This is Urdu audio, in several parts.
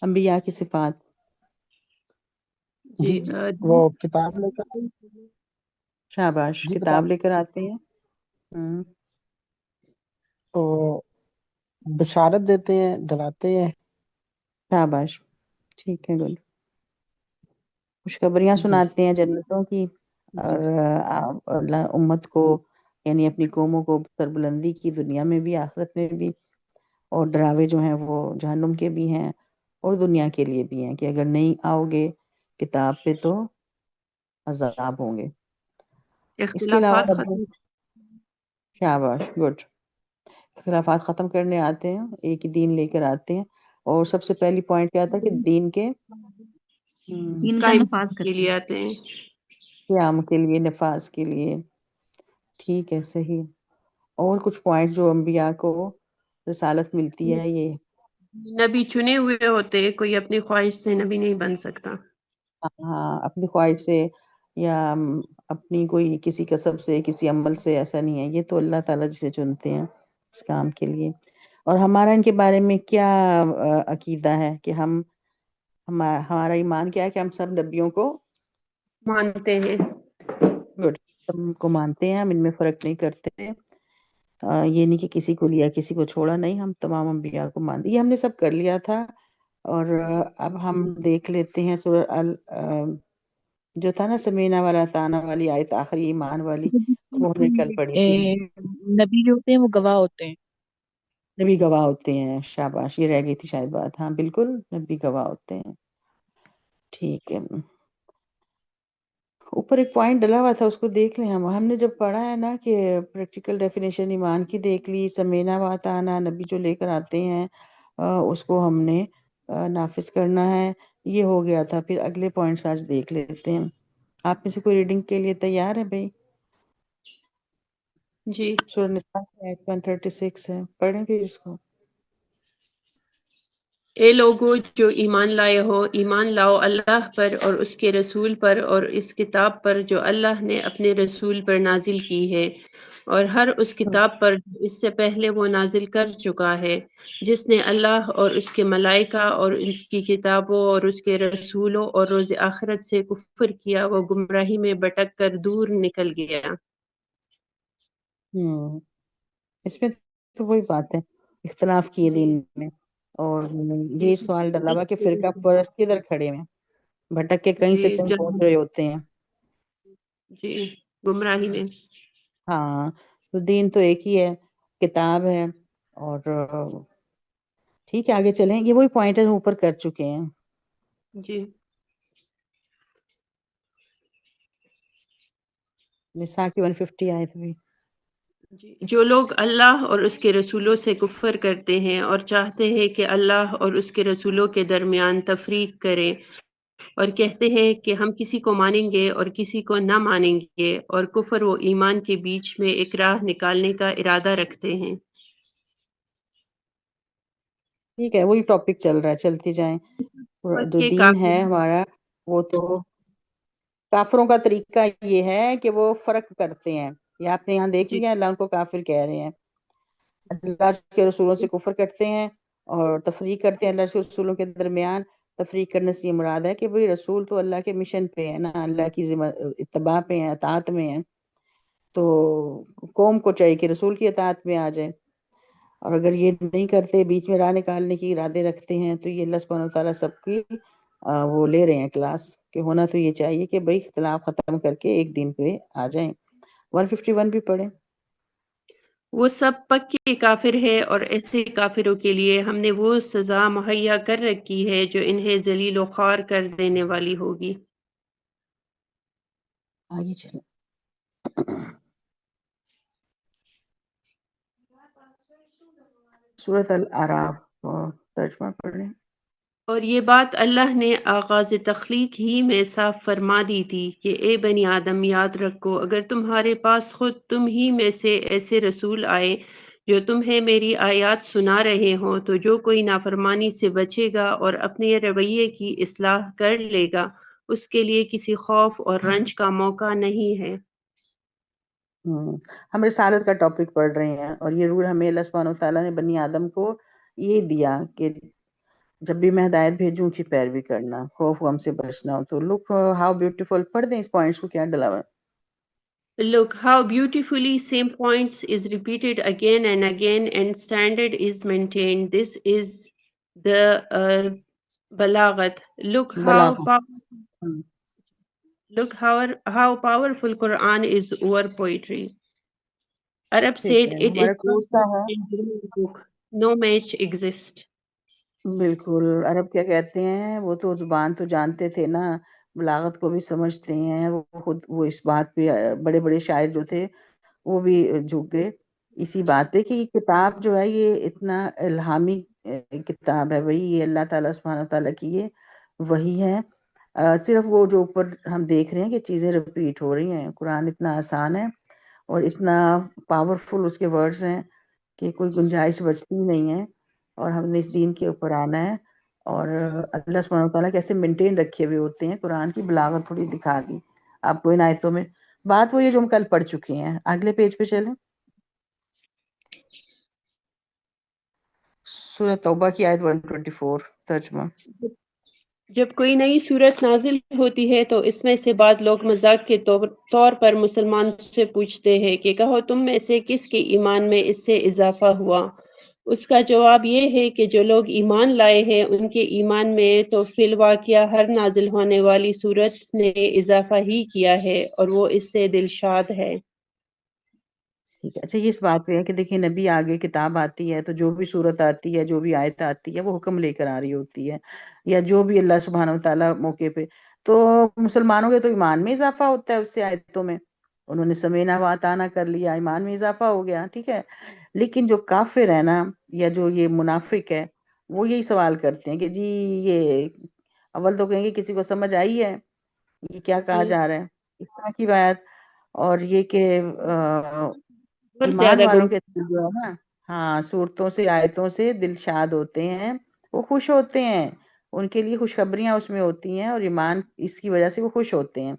انبیاء کی صفات. جی وہ کتاب لے کر شاباش. جی کتاب لے کر آتے ہیں. ہم، تو بشارت دیتے ہیں، ڈراتے ہیں. شاباش. ٹھیک ہے، گڈ. خوشخبریاں جی سناتے ہیں جنتوں کی، جی اور اللہ امت کو یعنی اپنی قوموں کو سربلندی کی، دنیا میں بھی آخرت میں بھی. اور ڈراوے جو ہیں وہ جہنم کے بھی ہیں اور دنیا کے لیے بھی ہیں کہ اگر نہیں آؤ گے کتاب پہ تو عذاب ہوں گے. اس کے علاوہ اختلافات ختم. شاباش، گڈ. اختلافات ختم کرنے آتے ہیں، ایک ہی دین لے کر آتے ہیں. اور سب سے پہلی پوائنٹ کیا تھا کہ دین کے دین کا قائم نفاذ کے کرتے لیے ہیں. آتے ہیں. قیام کے لیے، نفاذ کے لیے. ٹھیک ہے، صحیح. اور کچھ پوائنٹ جو انبیاء کو رسالت ملتی ہے یہ. نبی چنے ہوئے ہوتے ہیں، کوئی اپنی خواہش سے نبی نہیں بن سکتا. ہاں، اپنی خواہش سے یا اپنی کوئی کسی کسب سے، کسی عمل سے ایسا نہیں ہے. یہ تو اللہ تعالیٰ جسے چنتے ہیں اس کام کے لیے. اور ہمارا ان کے بارے میں کیا عقیدہ ہے کہ ہمارا ایمان کیا ہے کہ ہم سب نبیوں کو مانتے ہیں. گڈ، سب کو مانتے ہیں. ہم ان میں فرق نہیں کرتے. یہ نہیں کہ کسی کو لیا کسی کو چھوڑا، نہیں، ہم تمام انبیاء کو مانتے. یہ ہم نے سب کر لیا تھا. اور اب ہم دیکھ لیتے ہیں سورہ جو تھا نا سمینا والا تانا والی آیت، آخری ایمان والی، وہ ہم نے کل پڑھی تھی. نبی جو ہوتے ہیں وہ گواہ ہوتے ہیں. نبی گواہ ہوتے ہیں. شاباش، یہ رہ گئی تھی شاید بات. ہاں بالکل، نبی گواہ ہوتے ہیں. ٹھیک ہے. اوپر ایک پوائنٹ ڈلا ہوا تھا، اس کو دیکھ لیں. ہم نے جب پڑھا ہے نا کہ پریکٹیکل ڈیفینیشن ایمان کی دیکھ لی، سمینا واتانا، نبی جو لے کر آتے ہیں اس کو ہم نے نافذ کرنا ہے. یہ ہو گیا تھا. پھر اگلے پوائنٹس آج دیکھ لیتے ہیں. آپ میں سے کوئی ریڈنگ کے لیے تیار ہے بھائی؟ جی. سورہ نساء کی آیت 136 ہے، پڑھیں پھر اس کو. اے لوگو جو ایمان لائے ہو، ایمان لاؤ اللہ پر اور اس کے رسول پر اور اس کتاب پر جو اللہ نے اپنے رسول پر نازل کی ہے، اور ہر اس کتاب پر جو اس سے پہلے وہ نازل کر چکا ہے. جس نے اللہ اور اس کے ملائکہ اور اس کی کتابوں اور اس کے رسولوں اور روز آخرت سے کفر کیا، وہ گمراہی میں بھٹک کر دور نکل گیا. اس میں تو وہی بات ہے، اختلاف کیے دین میں. اور یہ سوال ڈلا ہوا کہ فرقہ پرست کدھر کھڑے ہیں، بھٹک کے کہیں سے جی کہیں پہنچ رہے ہوتے ہیں. جی، گمراہی میں. ہاں، تو دین تو ایک ہی ہے، کتاب ہے. اور ٹھیک ہے، آگے چلیں. یہ وہی پوائنٹ ہے اوپر کر چکے ہیں. جی. نساء کی 150 آئے تھے. جی. جو لوگ اللہ اور اس کے رسولوں سے کفر کرتے ہیں اور چاہتے ہیں کہ اللہ اور اس کے رسولوں کے درمیان تفریق کریں، اور کہتے ہیں کہ ہم کسی کو مانیں گے اور کسی کو نہ مانیں گے، اور کفر و ایمان کے بیچ میں ایک راہ نکالنے کا ارادہ رکھتے ہیں. ٹھیک ہے، وہی ٹاپک چل رہا ہے، چلتی جائیں. جو کے دین ہے کافر. ہمارا وہ تو کافروں کا طریقہ یہ ہے کہ وہ فرق کرتے ہیں. یہ آپ نے یہاں دیکھ جی. لیا، اللہ کو کافر کہہ رہے ہیں. اللہ کے رسولوں سے کفر کرتے ہیں اور تفریق کرتے ہیں اللہ کے رسولوں کے درمیان. تفریق کرنے سے یہ مراد ہے کہ بھئی رسول تو اللہ کے مشن پہ ہے نا، اللہ کی اتباع پہ ہیں، اطاعت میں ہیں. تو قوم کو چاہیے کہ رسول کی اطاعت میں آ جائے. اور اگر یہ نہیں کرتے، بیچ میں راہ نکالنے کی ارادے رکھتے ہیں، تو یہ اللہ سبحانہ وتعالیٰ سب کی وہ لے رہے ہیں کلاس کہ ہونا تو یہ چاہیے کہ بھئی اختلاف ختم کر کے ایک دن پہ آ جائیں. 151 بھی پڑھیں. وہ سب پکے کافر ہے، اور ایسے کافروں کے لیے ہم نے وہ سزا مہیا کر رکھی ہے جو انہیں ذلیل و خوار کر دینے والی ہوگی. آگے چلیں. سورۃ الاعراف ترجمہ پڑھیں. اور یہ بات اللہ نے آغاز تخلیق ہی میں صاف فرما دی تھی کہ اے بنی آدم، یاد رکھو اگر تمہارے پاس خود تم ہی میں سے ایسے رسول آئے جو تمہیں میری آیات سنا رہے ہوں، تو جو کوئی نافرمانی سے بچے گا اور اپنے رویے کی اصلاح کر لے گا، اس کے لیے کسی خوف اور رنج کا موقع نہیں ہے. ہم رسالت کا ٹاپک پڑھ رہے ہیں، اور یہ رول ہمیں اللہ سبحانہ وتعالیٰ نے بنی آدم کو یہ دیا کہ جب بھی میں ہدایت بھیجوں کی پیروی کرنا، خوف غم سے بچنا. تو لک ہاؤ بیوٹیفل، پڑھ دیں اس پوائنٹس کو، کیا ڈلا ہوا ہے. Look how beautifully same points is repeated again and again and standard is maintained. This is the balaghat. بلاغت. Look how powerful Quran is over poetry. Arab ٹھیک said ہے، it is ہمارا کورس کا ہے. book. No match exists. بالکل. عرب کیا کہتے ہیں، وہ تو زبان تو جانتے تھے نا، بلاغت کو بھی سمجھتے ہیں. وہ خود وہ اس بات پہ بڑے بڑے شاعر جو تھے وہ بھی جھک گئے اسی بات پہ کہ یہ کتاب جو ہے یہ اتنا الہامی کتاب ہے. وہی یہ اللہ تعالیٰ سبحانہ و تعالیٰ کی یہ وہی ہے. صرف وہ جو اوپر ہم دیکھ رہے ہیں کہ چیزیں ریپیٹ ہو رہی ہیں. قرآن اتنا آسان ہے اور اتنا پاورفل اس کے ورڈز ہیں کہ کوئی گنجائش بچتی ہی نہیں ہے. اور ہم نے اس دین کے اوپر آنا ہے. اور اللہ سبحانہ وتعالیٰ کیسے مینٹین رکھے ہوئے ہوتے ہیں. قرآن کی بلاغت تھوڑی دکھا دی آپ کو ان آیتوں میں. بات وہ یہ جو ہم کل پڑھ چکے ہیں. اگلے پیج پہ چلیں. سورہ توبہ کی آیت 124 ترجمہ. جب کوئی نئی صورت نازل ہوتی ہے تو اس میں سے بعض لوگ مذاق کے طور پر مسلمان سے پوچھتے ہیں کہ کہو تم میں سے کس کے ایمان میں اس سے اضافہ ہوا. اس کا جواب یہ ہے کہ جو لوگ ایمان لائے ہیں ان کے ایمان میں تو فی الواقعہ ہر نازل ہونے والی صورت نے اضافہ ہی کیا ہے اور وہ اس سے دلشاد ہے. ٹھیک ہے. اچھا یہ اس بات پہ ہے کہ دیکھیں نبی آگے کتاب آتی ہے تو جو بھی صورت آتی ہے جو بھی آیت آتی ہے وہ حکم لے کر آ رہی ہوتی ہے، یا جو بھی اللہ سبحانہ و تعالیٰ موقع پہ. تو مسلمانوں کے تو ایمان میں اضافہ ہوتا ہے اس سے آیتوں میں. انہوں نے سمینا و اطاعنا کر لیا، ایمان میں اضافہ ہو گیا. ٹھیک ہے. لیکن جو کافر ہے نا یا جو یہ منافق ہے وہ یہی سوال کرتے ہیں کہ جی یہ اول تو کہیں گے کسی کو سمجھ آئی ہے یہ کیا کہا جا رہا ہے، اس طرح کی بات. اور یہ کہ اور ایمان زیادہ والوں کے دل جو ہے نا، ہاں صورتوں سے آیتوں سے دلشاد ہوتے ہیں، وہ خوش ہوتے ہیں. ان کے لیے خوشخبریاں اس میں ہوتی ہیں اور ایمان اس کی وجہ سے وہ خوش ہوتے ہیں.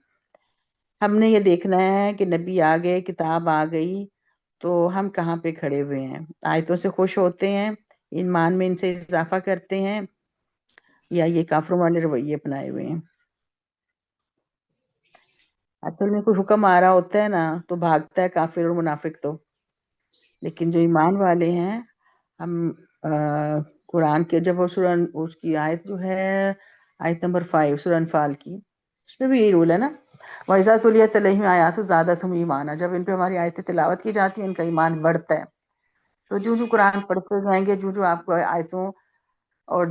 ہم نے یہ دیکھنا ہے کہ نبی آ گئے، کتاب آ گئی، تو ہم کہاں پہ کھڑے ہوئے ہیں. آیتوں سے خوش ہوتے ہیں، ایمان میں ان سے اضافہ کرتے ہیں، یا یہ کافروں والے رویے اپنائے ہوئے ہیں. اصل میں کوئی حکم آ رہا ہوتا ہے نا تو بھاگتا ہے کافر اور منافق تو. لیکن جو ایمان والے ہیں ہم قرآن کے جب وہ سورہ اس کی آیت جو ہے آیت نمبر 5 سورہ انفال کی، اس میں بھی یہی رول ہے نا، وَإِذَا تُلِيَتْ عَلَيْهِمْ آیَاتُ زَادَتْهُمْ ایمانا. جب ان پہ ہماری آیتیں تلاوت کی جاتی ہیں ان کا ایمان بڑھتا ہے. تو جو قرآن پڑھتے جائیں گے، جو آپ کو آیتوں اور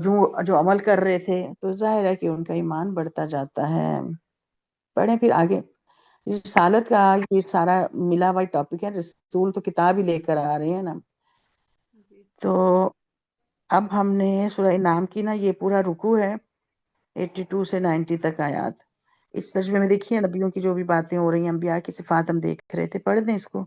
جو عمل کر رہے تھے تو ظاہر ہے کہ ان کا ایمان بڑھتا جاتا ہے. پڑھیں پھر آگے. رسالت کا یہ سارا ملا ہوا ٹاپک ہے. رسول تو کتاب ہی لے کر آ رہے ہیں نا. تو اب ہم نے سورہ انعام کی نا یہ پورا رکوع ہے 82 سے 90 تک آیات. اس ترجمے میں دیکھیے نبیوں کی جو بھی باتیں ہو رہی ہیں، انبیاء کی صفات ہم دیکھ رہے تھے. پڑھ دیں اس کو.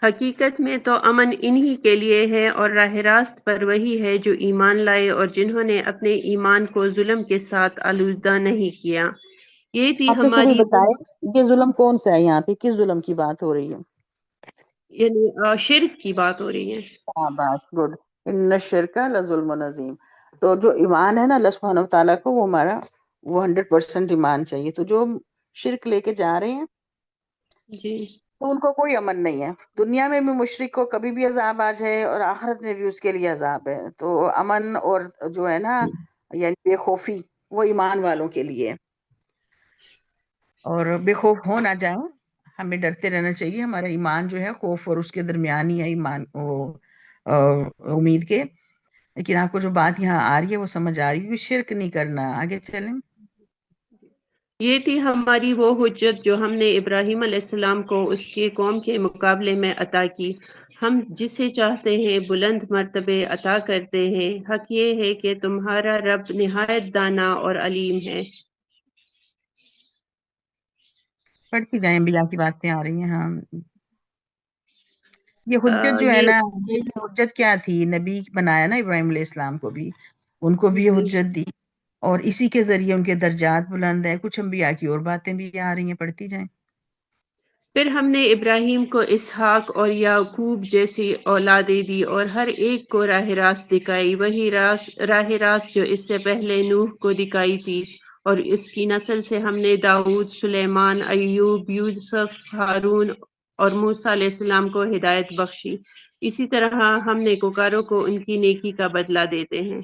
حقیقت میں تو امن انہی کے لیے ہے اور راہ راست پر وہی ہے جو ایمان لائے اور جنہوں نے اپنے ایمان کو ظلم کے ساتھ آلودہ نہیں کیا. یہ تھی آپ اس کو بھی ہماری بتائے یہ ظلم کون سا ہے، یہاں پہ کس ظلم کی بات ہو رہی ہے؟ یعنی شرک کی بات ہو رہی ہے. ہاں بس گڈ. ان الشرک لظلم عظیم. تو جو ایمان ہے نا اللہ سبحانہ و تعالیٰ کو، وہ ہمارا وہ 100% ایمان چاہیے. تو جو شرک لے کے جا رہے ہیں جی تو ان کو کوئی امن نہیں ہے. دنیا میں بھی مشرک کو کبھی بھی عذاب آ جائے اور آخرت میں بھی اس کے لیے عذاب ہے. تو امن اور جو ہے نا یعنی بے خوفی وہ ایمان والوں کے لیے. اور بے خوف ہو نہ جائیں، ہمیں ڈرتے رہنا چاہیے. ہمارا ایمان جو ہے خوف اور اس کے درمیان ہی ہے، ایمان امید کے. لیکن آپ کو جو بات یہاں آ رہی ہے وہ سمجھ آ رہی ہے، شرک نہیں کرنا. آگے چلیں. یہ تھی ہماری وہ حجت جو ہم نے ابراہیم علیہ السلام کو اس کی قوم کے مقابلے میں عطا کی. ہم جسے چاہتے ہیں بلند مرتبے عطا کرتے ہیں. حق یہ ہے کہ تمہارا رب نہایت دانا اور علیم ہے. پڑھتی جائیں، انبیاء کی باتیں آ رہی ہیں. ہاں یہ حجت جو ہے یہ نا، یہ حجت کیا تھی؟ نبی بنایا نا ابراہیم علیہ السلام کو بھی، ان کو بھی یہ حجت دی اور اسی کے ذریعے ان کے درجات بلند ہے. کچھ انبیاء کی اور باتیں بھی آ رہی ہیں، پڑھتی جائیں. پھر ہم نے ابراہیم کو اسحاق اور یعقوب جیسی اولادیں دی اور ہر ایک کو راہ راست دکھائی، وہی راہ راست جو اس سے پہلے نوح کو دکھائی تھی، اور اس کی نسل سے ہم نے داؤد، سلیمان، ایوب، یوسف، ہارون اور موسیٰ علیہ السلام کو ہدایت بخشی۔ اسی طرح ہم نیکوکاروں کو ان کی نیکی کا بدلہ دیتے ہیں۔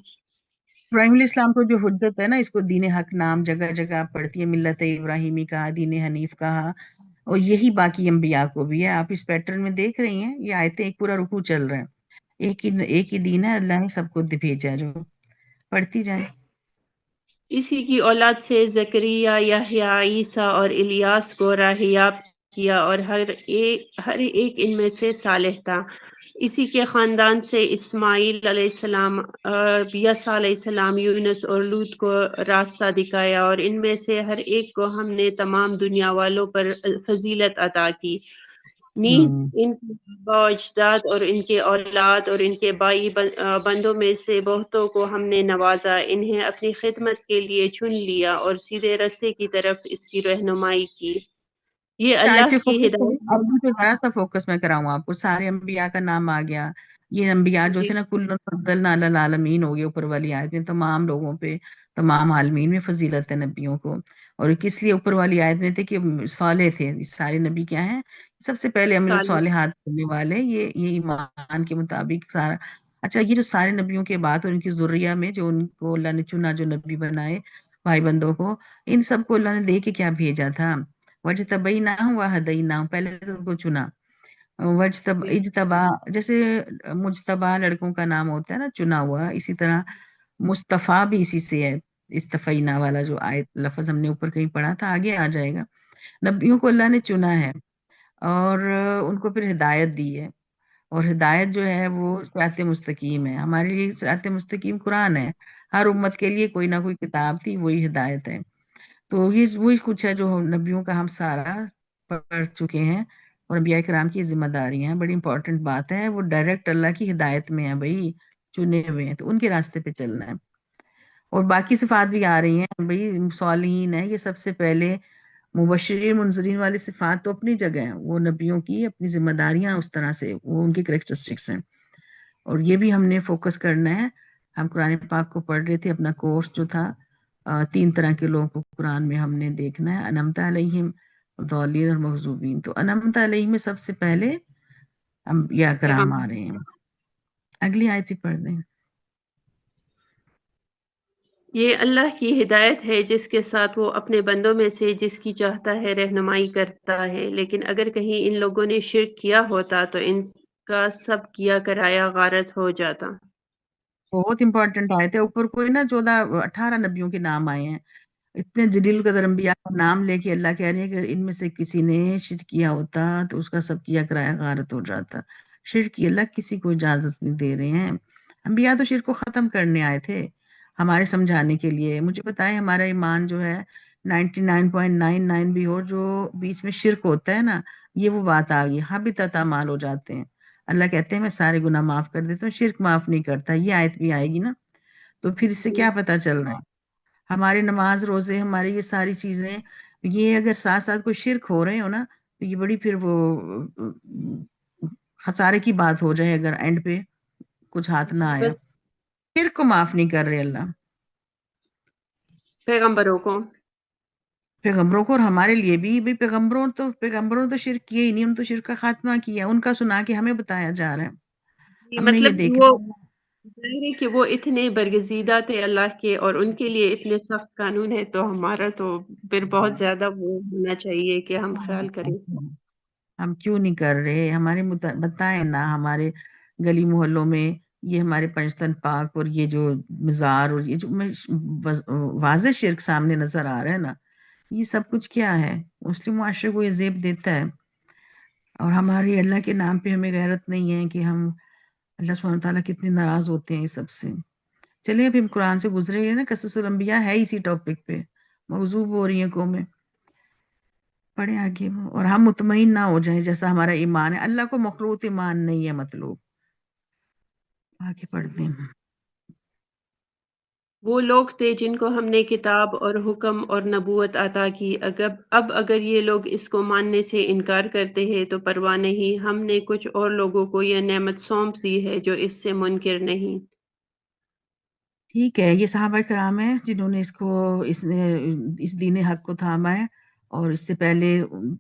ابراہیم علیہ السلام کو جو حجت ہے نا، اس کو دین حق نام جگہ جگہ پڑھتی ہے، ملت ابراہیمی کہا، دین حنیف کہا، اور یہی باقی انبیاء کو بھی ہے۔ آپ اس پیٹرن میں دیکھ رہی ہیں، یہ آیتیں ایک پورا رکوع چل رہا ہے، ایک ہی دین ہے، اللہ نے سب کو بھیجا ہے، جو پڑھتی جائیں۔ اسی کی اولاد سے زکریا، یحییٰ، عیسیٰ اور الیاس کو راہ یاب کیا، اور ہر ایک ان میں سے صالح تھا۔ اسی کے خاندان سے اسماعیل علیہ السلام، یسع علیہ السلام، یونس اور لوط کو راستہ دکھایا، اور ان میں سے ہر ایک کو ہم نے تمام دنیا والوں پر فضیلت عطا کی۔ نیز ان کے آباء و اجداد اور ان کے اولاد اور ان کے بائی بندوں میں سے بہتوں کو ہم نے نوازا، انہیں اپنی خدمت کے لیے چن لیا اور سیدھے رستے کی طرف اس کی رہنمائی کی۔ یہ آیت پہ اللہ کی فوکس کریں، ہدایت اردو پہ ذرا سا فوکس میں کراؤں آپ کو، سارے انبیاء کا نام آ گیا، یہ انبیاء جو جی تھے نا، کل فضلنا علی العالمین ہو گئے اوپر والی آیت میں، تمام لوگوں پہ، تمام عالمین میں فضیلت ہے نبیوں کو۔ اور کس لیے اوپر والی آیت میں تھے کہ صالح تھے، یہ سارے نبی کیا ہیں؟ سب سے پہلے عمل صالح۔ صالحات کرنے والے، یہ ایمان کے مطابق سارا۔ اچھا، یہ جو سارے نبیوں کے بعد اور ان کی ذریہ میں جو ان کو اللہ نے چنا، جو نبی بنائے بھائی بندوں کو، ان سب کو اللہ نے دے کے کیا بھیجا تھا؟ وَاجْتَبَيْنَاهُمْ وَهَدَيْنَاهُمْ، پہلے تو ان کو چنا۔ جی اجتبا، جیسے مجتبا لڑکوں کا نام ہوتا ہے نا، چنا ہوا، اسی طرح مصطفیٰ بھی اسی سے ہے، استفینا والا جو آیت لفظ ہم نے اوپر کہیں پڑھا تھا، آگے آ جائے گا۔ نبیوں کو اللہ نے چنا ہے اور ان کو پھر ہدایت دی ہے، اور ہدایت جو ہے وہ صراط مستقیم ہے۔ ہمارے لیے صراط مستقیم قرآن ہے، ہر امت کے لیے کوئی نہ کوئی کتاب تھی، وہی ہدایت ہے۔ تو یہ وہی کچھ ہے جو نبیوں کا ہم سارا پڑھ چکے ہیں، اور انبیاء کرام کی ذمہ داری ہیں۔ بڑی امپورٹنٹ بات ہے، وہ ڈائریکٹ اللہ کی ہدایت میں ہے بھائی، چنے ہوئے ہیں تو ان کے راستے پہ چلنا ہے۔ اور باقی صفات بھی آ رہی ہیں بھائی، صالحین ہے، یہ سب سے پہلے مبشرین منذرین والی صفات تو اپنی جگہ ہیں، وہ نبیوں کی اپنی ذمہ داریاں اس طرح سے، وہ ان کی کریکٹرسٹکس ہیں، اور یہ بھی ہم نے فوکس کرنا ہے۔ ہم قرآن پاک کو پڑھ رہے تھے، اپنا کورس جو تھا، 3 طرح کے لوگوں کو قرآن میں ہم نے دیکھنا ہے، انعمت علیہم، ضالین اور مغضوبین۔ تو انعمت علیہم میں سب سے پہلے انبیاء کرام آ پیغمبر۔ رہے ہیں۔ اگلی آیت ہی پڑھ دیں۔ یہ اللہ کی ہدایت ہے جس کے ساتھ وہ اپنے بندوں میں سے جس کی چاہتا ہے رہنمائی کرتا ہے، لیکن اگر کہیں ان لوگوں نے شرک کیا ہوتا تو ان کا سب کیا کرایا غارت ہو جاتا۔ بہت امپورٹنٹ آیت ہے، اوپر کوئی نا 18 نبیوں کے نام آئے ہیں، اتنے جلیل القدر انبیاء کا نام لے کے اللہ کہہ رہے ہیں کہ ان میں سے کسی نے شرک کیا ہوتا تو اس کا سب کیا کرایا غارت ہو جاتا۔ شرک کی اللہ کسی کو اجازت نہیں دے رہے ہیں، انبیاء تو شرک کو ختم کرنے آئے تھے ہمارے سمجھانے کے لیے۔ مجھے بتائیں، ہمارا ایمان جو ہے 99.99 بھی ہو، جو بیچ میں شرک ہوتا ہے نا، یہ وہ بات آ گئی، حبطت اعمال ہو جاتے ہیں۔ اللہ کہتے ہیں میں سارے گناہ معاف کر دیتا ہوں، شرک معاف نہیں کرتا۔ یہ آیت بھی آئے گی نا، تو پھر اس سے کیا پتہ چل رہا ہے؟ ہمارے نماز روزے، ہمارے یہ ساری چیزیں، یہ اگر ساتھ ساتھ کوئی شرک ہو رہے ہو نا، تو یہ بڑی پھر وہ خسارے کی بات ہو جائے اگر اینڈ پہ کچھ ہاتھ نہ آیا۔ بس شرک کو معاف نہیں کر رہے اللہ، پیغمبروں کو۔ پیغمبروں کو، اور ہمارے لیے بھی بھی پیغمبروں تو شرک کیے ہی نہیں، ان تو شرک کا خاتمہ کیا، ان کا سنا کے ہمیں بتایا جا رہا ہے، ہم نے یہ مطلب دیکھنا وہ ہے۔ ظاہر ہے کہ وہ اتنے برگزیدہ تھے اللہ کے، اور ان کے لیے اتنے سخت قانون ہے، تو ہمارا تو پھر بہت زیادہ وہ ہونا چاہیے کہ ہم خیال کریں۔ ہم کیوں نہیں کر رہے؟ ہمارے بتائیں نا، ہمارے گلی محلوں میں یہ ہمارے پنجتن پاک اور یہ جو مزار اور یہ جو واضح شرک سامنے نظر آ رہا ہے نا، یہ سب کچھ کیا ہے؟ مسلم معاشرے کو یہ زیب دیتا ہے، اور ہماری اللہ کے نام پہ ہمیں غیرت نہیں ہے کہ ہم، اللہ سبحانہ وتعالیٰ کتنے ناراض ہوتے ہیں اس سب سے۔ چلیے ابھی ہم قرآن سے گزرے گئے نا، قصص الانبیاء ہے اسی ٹاپک پہ، موضوع ہو رہی ہیں قومیں، پڑھے آگے وہ، اور ہم مطمئن نہ ہو جائیں جیسا ہمارا ایمان ہے، اللہ کو مخلوط ایمان نہیں ہے مطلوب۔ آگے پڑھتے ہیں۔ وہ لوگ تھے جن کو ہم نے کتاب اور حکم اور نبوت عطا کی، اب اگر یہ لوگ اس کو ماننے سے انکار کرتے ہیں تو پرواہ نہیں، ہم نے کچھ اور لوگوں کو یہ نعمت سونپ دی ہے جو اس سے منکر نہیں۔ ٹھیک ہے، یہ صحابہ کرام ہیں جنہوں نے اس دین حق کو تھاما ہے، اور اس سے پہلے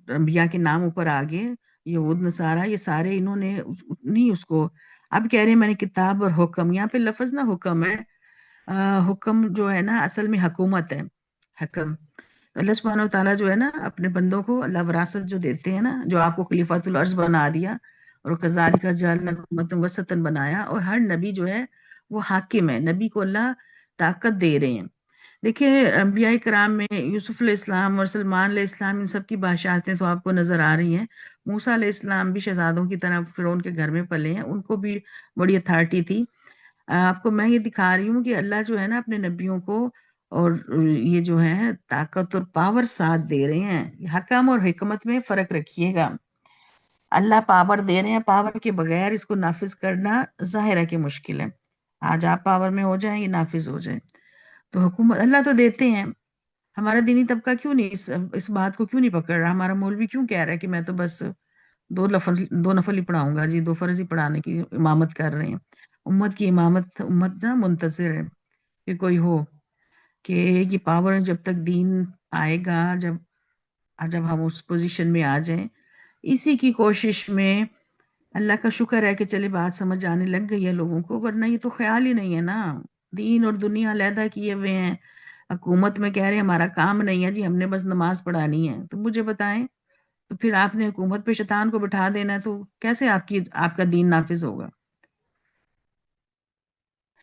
انبیاء کے نام اوپر آگے یہود نصارہ، یہ سارے انہوں نے نہیں اس کو، اب کہہ رہے ہیں میں نے کتاب اور حکم، یہاں پہ لفظ نہ حکم ہے، حکم جو ہے نا اصل میں حکومت ہے، حکم۔ اللہ سبحانہ وتعالیٰ جو ہے نا اپنے بندوں کو اللہ وراثت جو دیتے ہیں نا، جو آپ کو خلیفۃ الارض بنا دیا، اور کذالک جعلناکم امۃ وسطا بنایا، اور ہر نبی جو ہے وہ حاکم ہے، نبی کو اللہ طاقت دے رہے ہیں۔ دیکھیں انبیاء کرام میں یوسف علیہ السلام اور سلمان علیہ السلام، ان سب کی بادشاہتیں تو آپ کو نظر آ رہی ہیں۔ موسیٰ علیہ السلام بھی شہزادوں کی طرح فرعون کے گھر میں پلے ہیں، ان کو بھی بڑی اتھارٹی تھی۔ آپ کو میں یہ دکھا رہی ہوں کہ اللہ جو ہے نا اپنے نبیوں کو اور یہ جو ہے طاقت اور پاور ساتھ دے رہے ہیں۔ حکم اور حکمت میں فرق رکھیے گا، اللہ پاور دے رہے ہیں، پاور کے بغیر اس کو نافذ کرنا ظاہر ہے کہ مشکل ہے۔ آج آپ پاور میں ہو جائیں، یہ نافذ ہو جائے، تو حکومت اللہ تو دیتے ہیں۔ ہمارا دینی طبقہ کیوں نہیں اس بات کو کیوں نہیں پکڑ رہا؟ ہمارا مولوی کیوں کہہ رہا ہے کہ میں تو بس دو نفل ہی پڑھاؤں گا جی، 2 فرض ہی پڑھانے کی امامت کر رہے ہیں۔ امت کی امامت، امت نہ منتظر ہے کہ کوئی ہو، کہ یہ پاور جب تک دین آئے گا، جب ہم اس پوزیشن میں آ جائیں، اسی کی کوشش میں اللہ کا شکر ہے کہ چلے بات سمجھ آنے لگ گئی ہے لوگوں کو، ورنہ یہ تو خیال ہی نہیں ہے نا، دین اور دنیا علیحدہ کیے ہوئے ہیں۔ حکومت میں کہہ رہے ہیں ہمارا کام نہیں ہے جی، ہم نے بس نماز پڑھانی ہے، تو مجھے بتائیں، تو پھر آپ نے حکومت پہ شیطان کو بٹھا دینا ہے، تو کیسے آپ کا دین نافذ ہوگا؟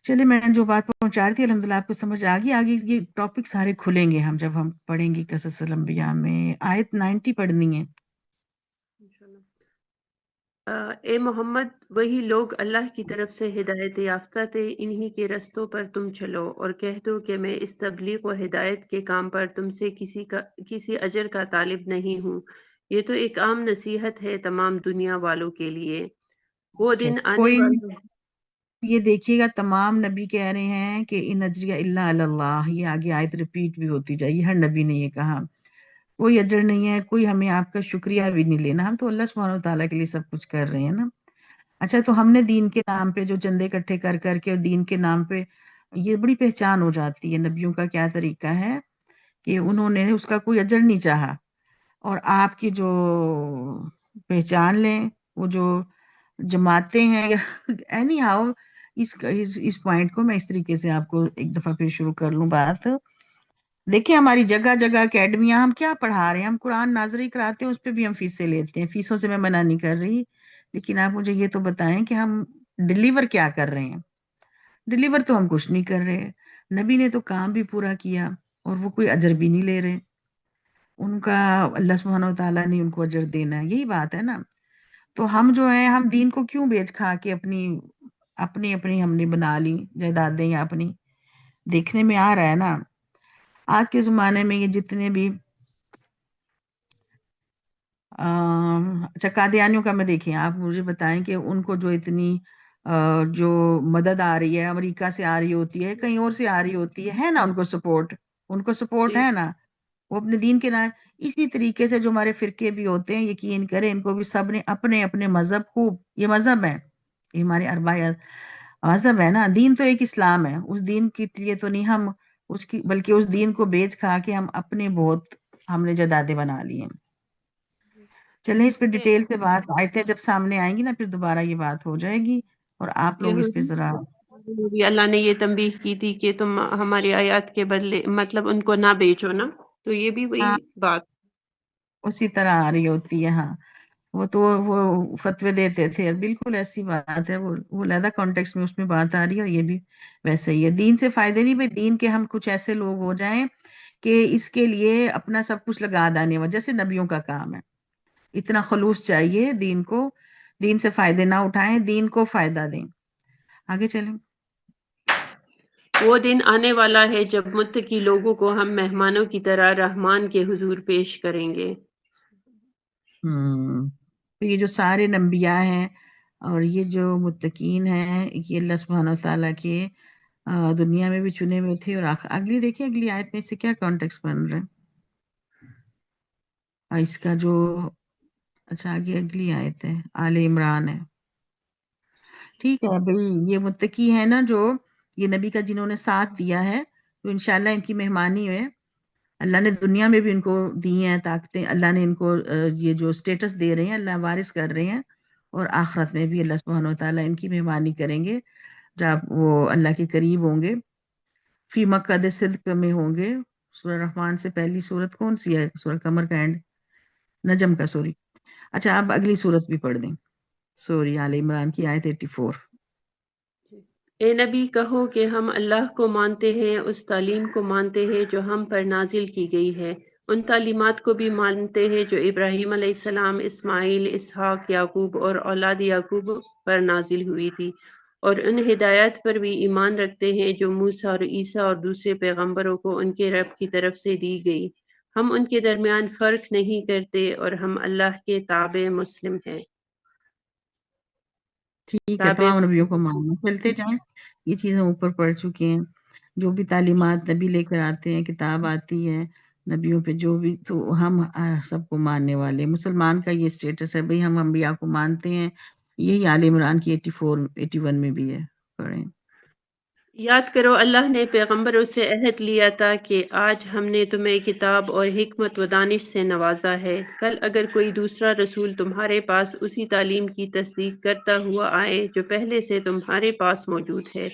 چلے میں جو بات پہنچا رہی تھی الحمدللہ آپ کو سمجھ آ گئی۔ آگے یہ ٹاپک سارے کھلیں گے جب ہم پڑھیں گے قصص الانبیاء میں، آیت 90 پڑھنی ہے۔ اے محمد، وہی لوگ اللہ کی طرف سے ہدایت یافتہ تھے، انہی کے رستوں پر تم چلو، اور کہہ دو کہ میں اس تبلیغ و ہدایت کے کام پر تم سے کسی اجر کا طالب نہیں ہوں، یہ تو ایک عام نصیحت ہے تمام دنیا والوں کے لیے۔ وہ دن آنے کوئی والا یہ دیکھیے گا، تمام نبی کہہ رہے ہیں کہ ان اجریہ الا علی اللہ، یہ آگے آیت ریپیٹ بھی ہوتی جائے گی، ہر نبی نے یہ کہا، کوئی اجر نہیں ہے، کوئی ہمیں آپ کا شکریہ بھی نہیں لینا، ہم تو اللہ سبحانہ وتعالیٰ کے لیے سب کچھ کر رہے ہیں نا۔ اچھا، تو ہم نے دین کے نام پہ جو چندے اکٹھے کر کر کے، اور دین کے نام پہ یہ بڑی پہچان ہو جاتی ہے نبیوں کا کیا طریقہ ہے کہ انہوں نے اس کا کوئی اجر نہیں چاہا، اور آپ کی جو پہچان لیں، وہ جو جماعتیں ہیں اینی ہاؤ، اس پوائنٹ کو میں اس طریقے سے آپ کو ایک دفعہ پھر شروع کر لوں بات۔ دیکھیں ہماری جگہ جگہ اکیڈمیاں، ہم کیا پڑھا رہے ہیں؟ ہم قرآن ناظری کراتے ہیں، اس پہ بھی ہم فیسیں لیتے ہیں، فیسوں سے میں منع نہیں کر رہی، لیکن آپ مجھے یہ تو بتائیں کہ ہم ڈلیور کیا کر رہے ہیں؟ ڈلیور تو ہم کچھ نہیں کر رہے۔ نبی نے تو کام بھی پورا کیا، اور وہ کوئی اجر بھی نہیں لے رہے، ان کا اللہ سبحانہ وتعالیٰ نے ان کو اجر دینا ہے، یہی بات ہے نا۔ تو ہم جو ہیں، ہم دین کو کیوں بیچ کھا کے اپنی ہم نے بنا لی جائیدادیں، یا اپنی، دیکھنے میں آ رہا ہے نا آج کے زمانے میں یہ جتنے بھی اچھا قادیانیوں کا میں دیکھیں، آپ مجھے بتائیں کہ ان کو جو اتنی جو مدد آ رہی ہے امریکہ سے آ رہی ہوتی ہے، کہیں اور سے آ رہی ہوتی ہے نا، ان کو سپورٹ جی ہے نا، وہ اپنے دین کے نام۔ اسی طریقے سے جو ہمارے فرقے بھی ہوتے ہیں، یقین کریں ان کو بھی سب نے اپنے اپنے مذہب، خوب یہ مذہب ہے، یہ ہمارے اربعہ مذہب ہے نا، دین تو ایک اسلام ہے، اس دین کے لیے تو نہیں ہم بلکہ اس دین کو بیچ کھا کے ہم نے جدادیں بنا لی ہیں۔ چلیں اس پہ ڈیٹیل سے بات آیتیں جب سامنے آئیں گی نا، پھر دوبارہ یہ بات ہو جائے گی، اور آپ لوگ اس پہ ذرا بھی اللہ نے یہ تنبیہ کی تھی کہ تم ہماری آیات کے بدلے مطلب ان کو نہ بیچو نا، تو یہ بھی وہی ہاں بات۔ اسی طرح آ رہی ہوتی ہے۔ ہاں وہ فتوے دیتے تھے، بالکل ایسی بات ہے، وہ علیحدہ کانٹیکس میں اس میں بات آ رہی ہے، اور یہ بھی ویسے ہی ہے۔ دین سے فائدے نہیں بھائی، دین کے ہم کچھ ایسے لوگ ہو جائیں کہ اس کے لیے اپنا سب کچھ لگا دانے، جیسے نبیوں کا کام ہے، اتنا خلوص چاہیے دین کو، دین سے فائدے نہ اٹھائیں، دین کو فائدہ دیں۔ آگے چلیں۔ وہ دن آنے والا ہے جب متقی لوگوں کو ہم مہمانوں کی طرح رحمان کے حضور پیش کریں گے۔ تو یہ جو سارے انبیاء ہیں اور یہ جو متقین ہیں، یہ اللہ سبحانہ و تعالیٰ کے دنیا میں بھی چنے ہوئے تھے. اور اگلی دیکھیں، اگلی آیت میں اس سے کیا کانٹیکس بن رہا ہے اس کا جو اچھا آگے اگلی آیت ہے آل عمران ہے. ٹھیک ہے بھائی، یہ متقی ہے نا جو یہ نبی کا جنہوں نے ساتھ دیا ہے، تو انشاءاللہ ان کی مہمانی ہے. اللہ نے دنیا میں بھی ان کو دی ہیں طاقتیں، اللہ نے ان کو یہ جو سٹیٹس دے رہے ہیں اللہ وارث کر رہے ہیں، اور آخرت میں بھی اللہ سبحانہ و تعالیٰ ان کی مہمانی کریں گے جب وہ اللہ کے قریب ہوں گے. فی مقعد صدق میں ہوں گے. سورہ رحمان سے پہلی سورت کون سی ہے؟ سورہ قمر کا اینڈ، نجم کا، سوری. اچھا آپ اگلی سورت بھی پڑھ دیں، سوری آل عمران کی آیت 84. اے نبی کہو کہ ہم اللہ کو مانتے ہیں، اس تعلیم کو مانتے ہیں جو ہم پر نازل کی گئی ہے، ان تعلیمات کو بھی مانتے ہیں جو ابراہیم علیہ السلام، اسماعیل، اسحاق، یعقوب اور اولاد یعقوب پر نازل ہوئی تھی، اور ان ہدایات پر بھی ایمان رکھتے ہیں جو موسیٰ اور عیسیٰ اور دوسرے پیغمبروں کو ان کے رب کی طرف سے دی گئی. ہم ان کے درمیان فرق نہیں کرتے اور ہم اللہ کے تابع مسلم ہیں. ٹھیک ہے، تابع تمام نبیوں کو ماننا. چلتے جائیں، یہ چیزیں اوپر پڑھ چکے ہیں. جو بھی تعلیمات نبی لے کر آتے ہیں، کتاب آتی ہے نبیوں پہ جو بھی، تو ہم سب کو ماننے والے. مسلمان کا یہ سٹیٹس ہے بھئی، ہم انبیاء کو مانتے ہیں. یہی آل عمران کی 84 81 میں بھی ہے. پڑھیں. یاد کرو اللہ نے پیغمبروں سے عہد لیا تھا کہ آج ہم نے تمہیں کتاب اور حکمت و دانش سے نوازا ہے. کل اگر کوئی دوسرا رسول تمہارے پاس اسی تعلیم کی تصدیق کرتا ہوا آئے جو پہلے سے تمہارے پاس موجود ہے،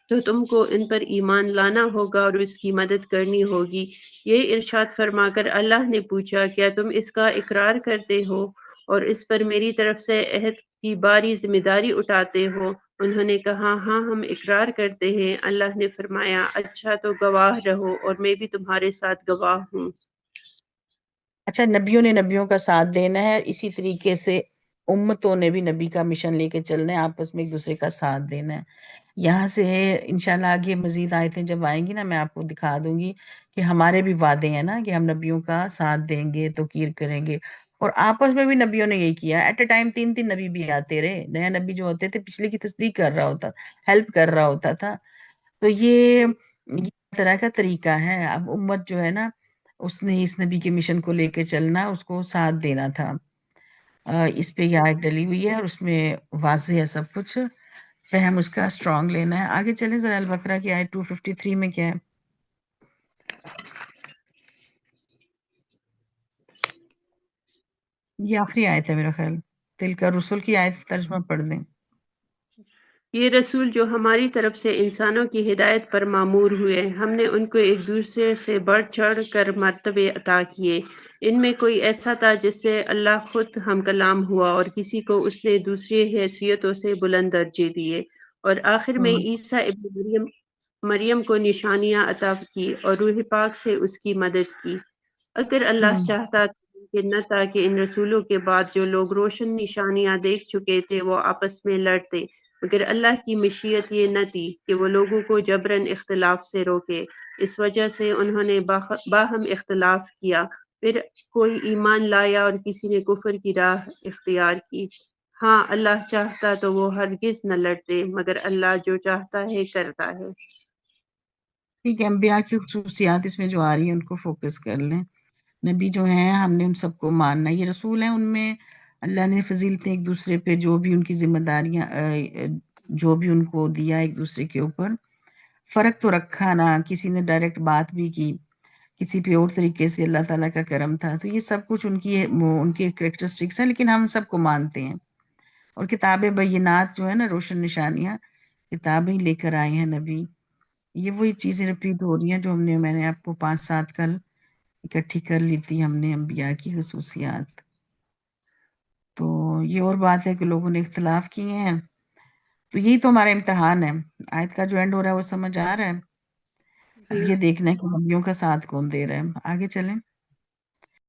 تو تم کو ان پر ایمان لانا ہوگا اور اس کی مدد کرنی ہوگی. یہ ارشاد فرما کر اللہ نے پوچھا، کیا تم اس کا اقرار کرتے ہو اور اس پر میری طرف سے عہد کی باری ذمہ داری اٹھاتے ہو؟ انہوں نے کہا، ہاں ہم اقرار کرتے ہیں. اللہ نے فرمایا، اچھا تو گواہ رہو اور میں بھی تمہارے ساتھ گواہ ہوں. اچھا، نبیوں نے نبیوں کا ساتھ دینا ہے، اسی طریقے سے امتوں نے بھی نبی کا مشن لے کے چلنا ہے، آپس میں ایک دوسرے کا ساتھ دینا ہے. یہاں سے انشاءاللہ آگے مزید آیتیں جب آئیں گی نا، میں آپ کو دکھا دوں گی کہ ہمارے بھی وعدے ہیں نا کہ ہم نبیوں کا ساتھ دیں گے، توقیر کریں گے. اور آپس میں بھی نبیوں نے یہی کیا. ایٹ اے ٹائم 3 نبی بھی آتے رہے. نیا نبی جو ہوتے تھے پچھلے کی تصدیق کر رہا ہوتا، ہیلپ کر رہا ہوتا تھا. تو یہ طرح کا طریقہ ہے. اب امت جو ہے نا، اس نے اس نبی کے مشن کو لے کے چلنا، اس کو ساتھ دینا تھا. اس پہ یہ آیت ڈلی ہوئی ہے اور اس میں واضح ہے سب کچھ، فہم اس کا اسٹرانگ لینا ہے. آگے چلیں ذرا. البقرہ کی آیت 253 میں کیا ہے؟ یہ آخری آیت ہے میرا خیال. تل کا رسول کی آیت ترجمہ پڑھ دیں. یہ رسول جو ہماری طرف سے انسانوں کی ہدایت پر معمور ہوئے، ہم نے ان کو ایک دوسرے سے بڑھ چڑھ کر مرتبے عطا کیے. ان میں کوئی ایسا تھا جس سے اللہ خود ہم کلام ہوا، اور کسی کو اس نے دوسری حیثیتوں سے بلند درجے دیے. اور آخر میں عیسیٰ ابن مریم کو نشانیاں عطا کی اور روح پاک سے اس کی مدد کی. اگر اللہ چاہتا تو ممکن نہ تھا کہ ان رسولوں کے بعد جو لوگ روشن نشانیاں دیکھ چکے تھے وہ آپس میں لڑتے، مگر اللہ کی مشیت یہ نہ تھی کہ وہ لوگوں کو جبراً اختلاف سے روکے. اس وجہ سے انہوں نے باہم اختلاف کیا. پھر کوئی ایمان لایا اور کسی نے کفر کی راہ اختیار کی. ہاں اللہ چاہتا تو وہ ہرگز نہ لڑتے، مگر اللہ جو چاہتا ہے کرتا ہے. ٹھیک ہے، انبیاء کی خصوصیات اس میں جو آ رہی ہیں ان کو فوکس کر لیں. نبی جو ہیں ہم نے ان سب کو ماننا. یہ رسول ہیں، ان میں اللہ نے فضیلتیں ایک دوسرے پہ جو بھی ان کی ذمہ داریاں جو بھی ان کو دیا ایک دوسرے کے اوپر، فرق تو رکھا نہ. کسی نے ڈائریکٹ بات بھی کی، کسی پہ اور طریقے سے اللہ تعالیٰ کا کرم تھا. تو یہ سب کچھ ان کے کریکٹرسٹکس ہیں، لیکن ہم سب کو مانتے ہیں. اور کتاب بینات جو ہے نا، روشن نشانیاں، کتابیں لے کر آئے ہیں نبی. یہ وہی چیزیں رپیٹ ہو رہی ہیں جو میں نے آپ کو 5-7 کل اکٹھی کر لی تھی ہم نے، انبیاء کی خصوصیات. تو یہ اور بات ہے کہ لوگوں نے اختلاف کیے ہیں. تو یہی تو ہمارا امتحان ہے. آیت کا جو اینڈ ہو رہا ہے وہ سمجھ آ رہا ہے. اب یہ دیکھنا ہے کہ نبیوں کا ساتھ کون دے رہا ہے. آگے چلیں.